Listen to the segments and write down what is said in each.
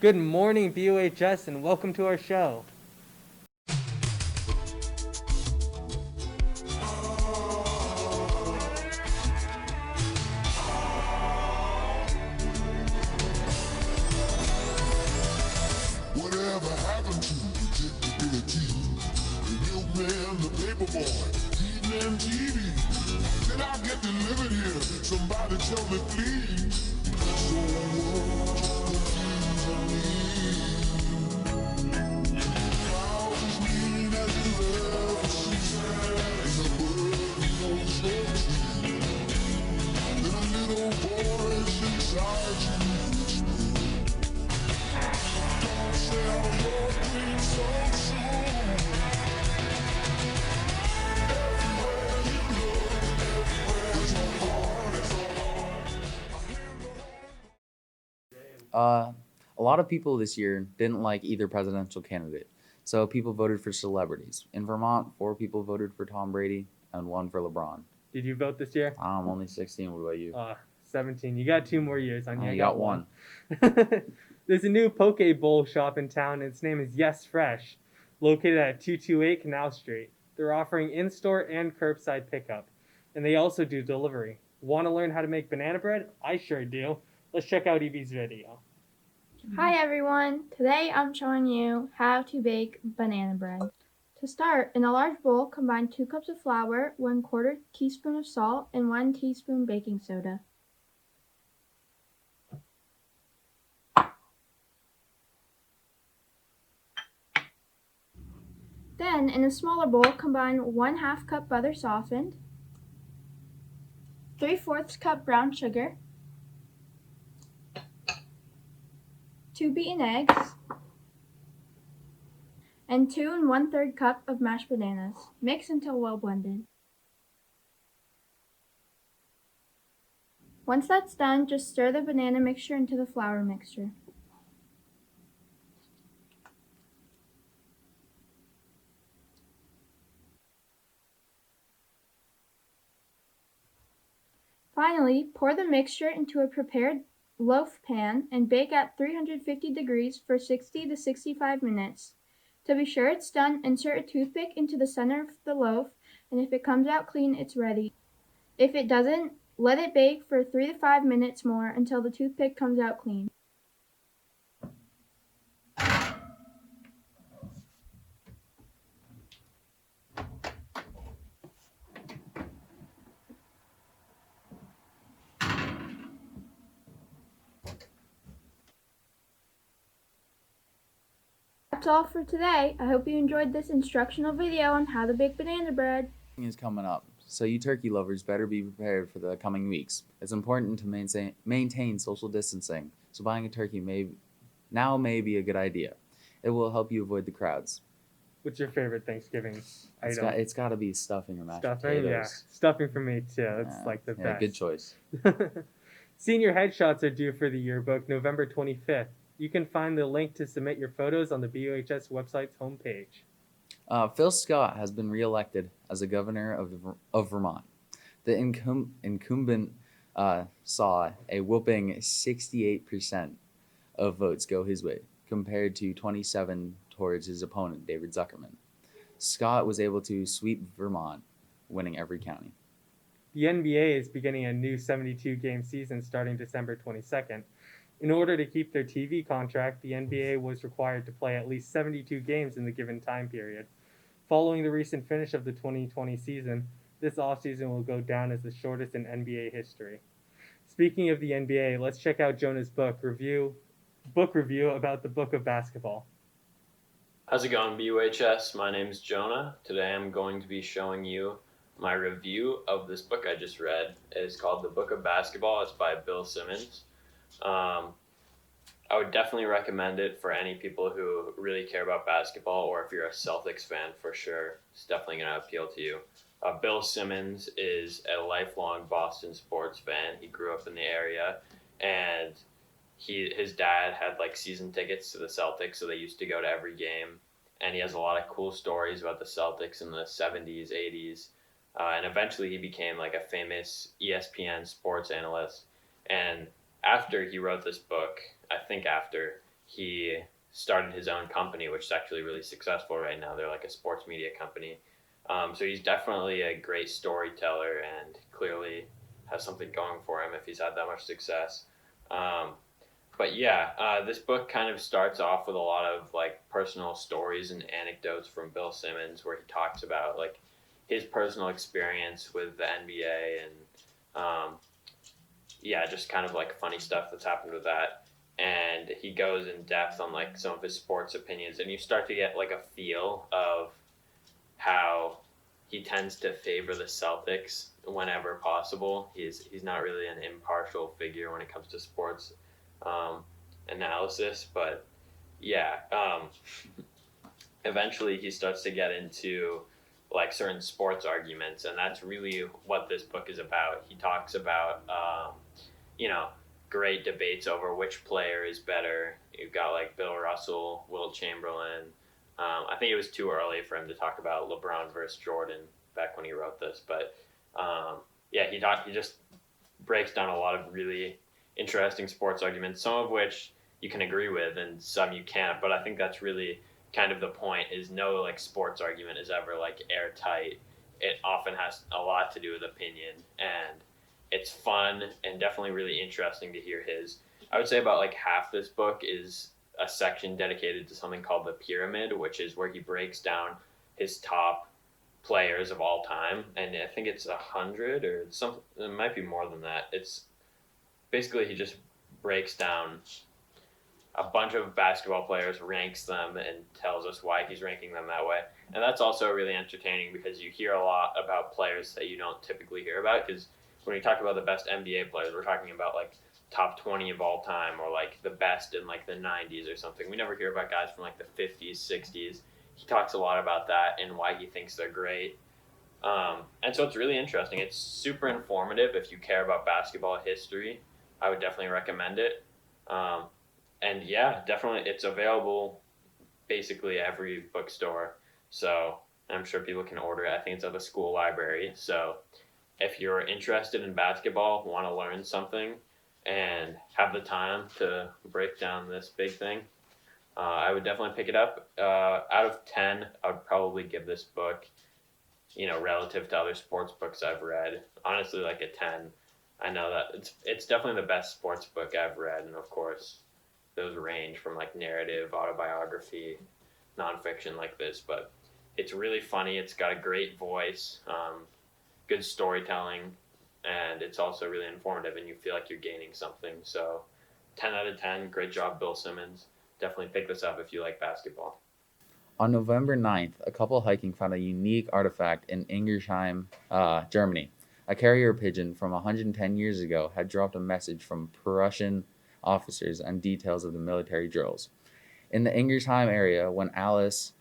Good morning, BUHS, and welcome to our show. Whatever happened to the predictability? The milkman, the paperboy, eating and TV. Did I get delivered here? Somebody tell me, please. So much confusing me. How green as the ever seen, and the bird knows no tree. Then a little voice inside you. Don't sell your dreams so soon. A lot of people this year didn't like either presidential candidate, so people voted for celebrities. In Vermont, 4 people voted for Tom Brady and 1 for LeBron. Did you vote this year? I'm only 16. What about you? 17. You got 2 more years on you. I got 1. There's a new poke bowl shop in town. And its name is Yes Fresh, located at 228 Canal Street. They're offering in-store and curbside pickup, and they also do delivery. Want to learn how to make banana bread? I sure do. Let's check out Evie's video. Hi everyone! Today I'm showing you how to bake banana bread. To start, in a large bowl, combine 2 cups of flour, 1/4 teaspoon of salt, and 1 teaspoon baking soda. Then, in a smaller bowl, combine 1/2 cup butter softened, 3/4 cup brown sugar, 2 beaten eggs, and 2 1/3 cup of mashed bananas. Mix until well blended. Once that's done, just stir the banana mixture into the flour mixture. Finally, pour the mixture into a prepared loaf pan and bake at 350 degrees for 60 to 65 minutes. To be sure it's done, insert a toothpick into the center of the loaf, and if it comes out clean, it's ready. If it doesn't, let it bake for 3 to 5 minutes more until the toothpick comes out clean. That's all for today. I hope you enjoyed this instructional video on how to bake banana bread. Is coming up, so you turkey lovers better be prepared for the coming weeks. It's important to maintain social distancing, so buying a turkey may be a good idea. It will help you avoid the crowds. What's your favorite Thanksgiving item? It's got to be stuffing or mashed Stuffing? potatoes. Yeah. Stuffing for me, too. It's like the Yeah, best. good choice. Senior headshots are due for the yearbook November 25th. You can find the link to submit your photos on the BUHS website's homepage. Phil Scott has been reelected as the governor of Vermont. The incumbent saw a whooping 68% of votes go his way, compared to 27% towards his opponent, David Zuckerman. Scott was able to sweep Vermont, winning every county. The NBA is beginning a new 72-game season starting December 22nd. In order to keep their TV contract, the NBA was required to play at least 72 games in the given time period. Following the recent finish of the 2020 season, this offseason will go down as the shortest in NBA history. Speaking of the NBA, let's check out Jonah's book review about the Book of Basketball. How's it going, BUHS? My name is Jonah. Today I'm going to be showing you my review of this book I just read. It's called The Book of Basketball. It's by Bill Simmons. I would definitely recommend it for any people who really care about basketball, or if you're a Celtics fan, for sure. It's definitely going to appeal to you. Bill Simmons is a lifelong Boston sports fan. He grew up in the area, and his dad had like season tickets to the Celtics, so they used to go to every game. And he has a lot of cool stories about the Celtics in the 70s, 80s. And eventually he became like a famous ESPN sports analyst. And after he wrote this book, I think after, he started his own company, which is actually really successful right now. They're like a sports media company. So he's definitely a great storyteller and clearly has something going for him if he's had that much success. But yeah, this book kind of starts off with a lot of like personal stories and anecdotes from Bill Simmons, where he talks about like his personal experience with the NBA and yeah, just kind of like funny stuff that's happened with that. And he goes in depth on like some of his sports opinions, and you start to get like a feel of how he tends to favor the Celtics whenever possible. He's not really an impartial figure when it comes to sports analysis, but yeah, eventually he starts to get into like certain sports arguments, and that's really what this book is about. He talks about great debates over which player is better. You've got like Bill Russell, Wilt Chamberlain. I think it was too early for him to talk about LeBron versus Jordan back when he wrote this, but yeah, he just breaks down a lot of really interesting sports arguments, some of which you can agree with and some you can't, but I think that's really kind of the point, is no like sports argument is ever like airtight. It often has a lot to do with opinion, and it's fun and definitely really interesting to hear his. I would say about like half this book is a section dedicated to something called the pyramid, which is where he breaks down his top players of all time, and I think it's 100 or something. It might be more than that. It's basically he just breaks down a bunch of basketball players, ranks them, and tells us why he's ranking them that way. And that's also really entertaining because you hear a lot about players that you don't typically hear about, because when we talk about the best NBA players, we're talking about like top 20 of all time, or like the best in like the 90s or something. We never hear about guys from like the 50s, 60s. He talks a lot about that and why he thinks they're great. And so it's really interesting. It's super informative if you care about basketball history. I would definitely recommend it. And yeah, definitely it's available basically every bookstore. So I'm sure people can order it. I think it's at the school library. So if you're interested in basketball, want to learn something, and have the time to break down this big thing, I would definitely pick it up. Out of 10, I would probably give this book, relative to other sports books I've read, honestly, like a 10. I know that it's definitely the best sports book I've read, and of course, those range from like narrative, autobiography, nonfiction like this, but it's really funny. It's got a great voice, good storytelling, and it's also really informative, and you feel like you're gaining something. So 10 out of 10, great job, Bill Simmons. Definitely pick this up if you like basketball. On November 9th, a couple hiking found a unique artifact in Ingersheim, Germany. A carrier pigeon from 110 years ago had dropped a message from Prussian officers on details of the military drills. In the Ingersheim area, when Alice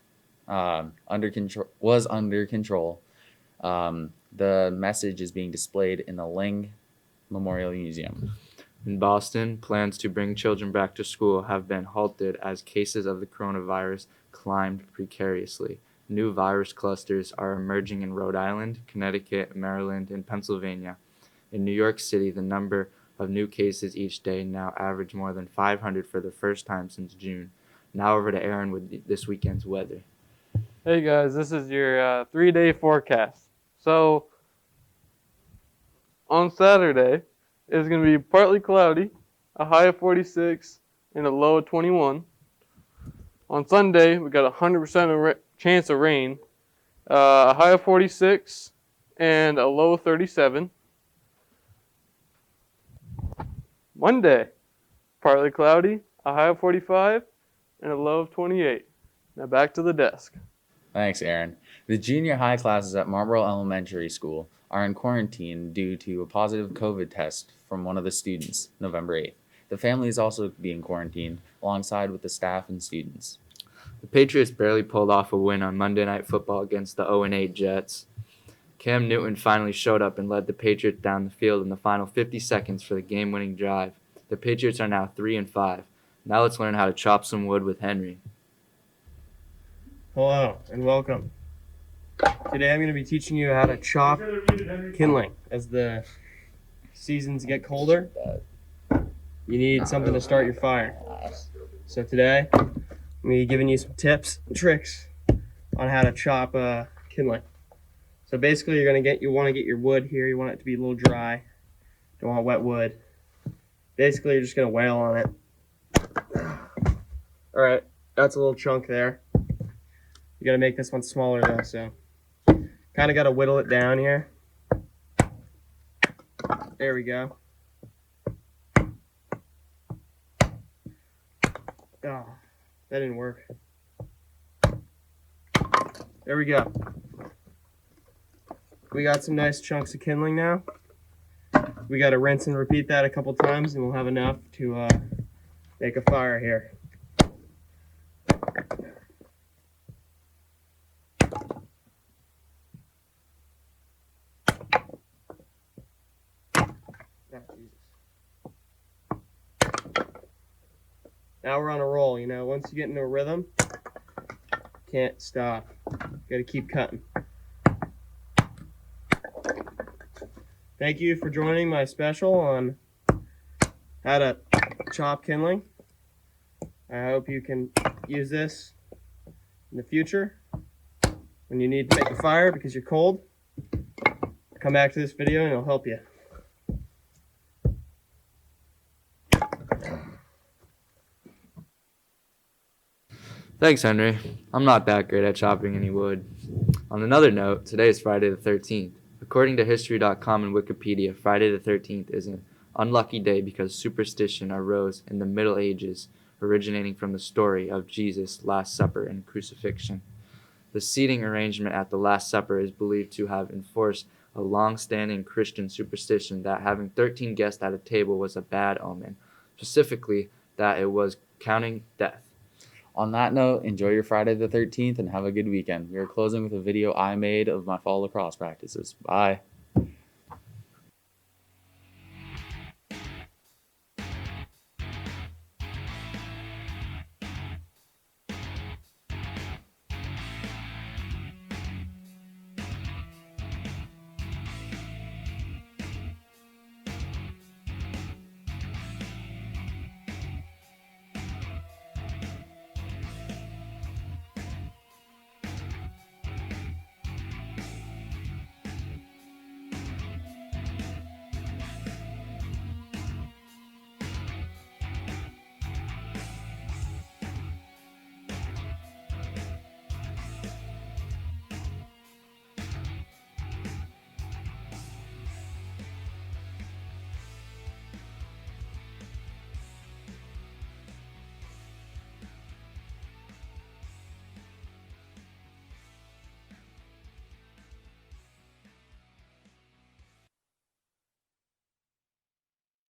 was under control, the message is being displayed in the Ling Memorial Museum. In Boston, plans to bring children back to school have been halted as cases of the coronavirus climbed precariously. New virus clusters are emerging in Rhode Island, Connecticut, Maryland, and Pennsylvania. In New York City, the number of new cases each day now average more than 500 for the first time since June. Now over to Aaron with this weekend's weather. Hey guys, this is your 3-day forecast. So on Saturday, it's going to be partly cloudy, a high of 46 and a low of 21. On Sunday, we got a 100% chance of rain, a high of 46 and a low of 37. Monday, partly cloudy, a high of 45 and a low of 28. Now back to the desk. Thanks, Aaron. The junior high classes at Marlboro Elementary School are in quarantine due to a positive COVID test from one of the students, November 8th. The family is also being quarantined alongside with the staff and students. The Patriots barely pulled off a win on Monday Night Football against the 0-8 Jets. Cam Newton finally showed up and led the Patriots down the field in the final 50 seconds for the game-winning drive. The Patriots are now 3-5. Now let's learn how to chop some wood with Henry. Hello and welcome. Today I'm going to be teaching you how to chop kindling. As the seasons get colder, you need something to start your fire. So today, I'm going to be giving you some tips and tricks on how to chop kindling. So basically, you want to get your wood here. You want it to be a little dry. Don't want wet wood. Basically, you're just going to wail on it. All right, that's a little chunk there. You got to make this one smaller though, so kind of got to whittle it down here. There we go. Oh, that didn't work. There we go. We got some nice chunks of kindling now. We got to rinse and repeat that a couple times and we'll have enough to make a fire here. Now we're on a roll, you know. Once you get into a rhythm, can't stop. Gotta keep cutting. Thank you for joining my special on how to chop kindling. I hope you can use this in the future when you need to make a fire because you're cold. Come back to this video and it'll help you. Thanks, Henry. I'm not that great at chopping any wood. On another note, today is Friday the 13th. According to History.com and Wikipedia, Friday the 13th is an unlucky day because superstition arose in the Middle Ages, originating from the story of Jesus' Last Supper and crucifixion. The seating arrangement at the Last Supper is believed to have enforced a long-standing Christian superstition that having 13 guests at a table was a bad omen, specifically that it was counting death. On that note, enjoy your Friday the 13th and have a good weekend. We are closing with a video I made of my fall lacrosse practices. Bye.